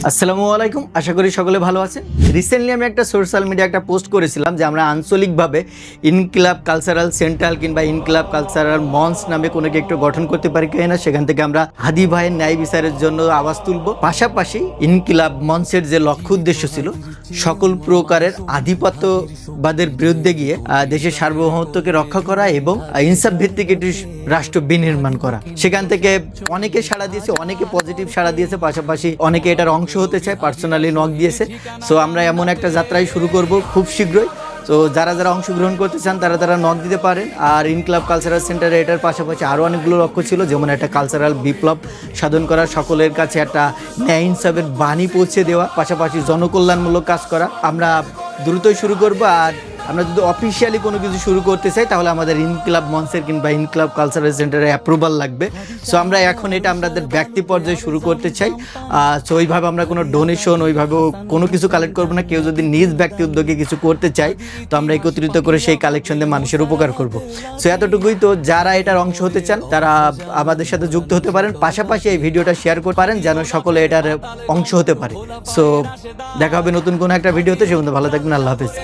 আসসালামু আলাইকুম, আশা করি সকলে ভালো আছেন। রিসেন্টলি আমি একটা সোশ্যাল মিডিয়া একটা পোস্ট করেছিলাম যে আমরা আঞ্চলিকভাবে ইনকিলাব কালচারাল সেন্ট্রাল কিংবা ইনকিলাব কালচারাল মঞ্চ নামে কোনো একটু গঠন করতে পারি কিনা, সেখান থেকে আমরা হাদি ভাইয়ের ন্যায় বিচারের জন্য আওয়াজ তুলব। পাশাপাশি ইনকিলাব মঞ্চের যে লক্ষ্য উদ্দেশ্য ছিল সকল প্রকারের আধিপত্যবাদের বিরুদ্ধে গিয়ে দেশের সার্বভৌমত্বকে রক্ষা করা এবং ইনসাফ ভিত্তিক একটি রাষ্ট্র বিনির্মাণ করা। সেখান থেকে অনেকে সাড়া দিয়েছে, অনেকে পজিটিভ সাড়া দিয়েছে, পাশাপাশি অনেকে এটার অংশ হতে চায়, পার্সোনালি নক দিয়েছে। সো আমরা এমন একটা যাত্রায় শুরু করব খুব শীঘ্রই। তো যারা যারা অংশগ্রহণ করতে চান তারা নক দিতে পারেন। আর ইনকিলাব কালচারাল সেন্টারে এটার পাশাপাশি আরও অনেকগুলো লক্ষ্য ছিল, যেমন একটা কালচারাল বিপ্লব সাধন করা, সকলের কাছে একটা ন্যায় ইনসাফের বাণী পৌঁছে দেওয়া, পাশাপাশি জনকল্যাণমূলক কাজ করা। আমরা দ্রুতই শুরু করব। আর আমরা যদি অফিসিয়ালি কোনো কিছু শুরু করতে চাই তাহলে আমাদের ইনকিলাব মঞ্চের কিংবা ইনকিলাব কালচারাল সেন্টারের অ্যাপ্রুভাল লাগবে। সো আমরা এখন এটা আমাদের ব্যক্তি পর্যায়ে শুরু করতে চাই। সো ওইভাবে আমরা কোনো ডোনেশন ওইভাবে কোনো কিছু কালেক্ট করবো না। কেউ যদি নিজ ব্যক্তি উদ্যোগে কিছু করতে চাই তো আমরা একত্রিত করে সেই কালেকশন দিয়ে মানুষের উপকার করব। সো এতটুকুই। তো যারা এটার অংশ হতে চান তারা আমাদের সাথে যুক্ত হতে পারেন, পাশাপাশি এই ভিডিওটা শেয়ার করতে পারেন যেন সকলে এটার অংশ হতে পারে। সো দেখা হবে নতুন কোনো একটা ভিডিওতে। সে ভালো থাকবেন। আল্লাহ হাফেজ।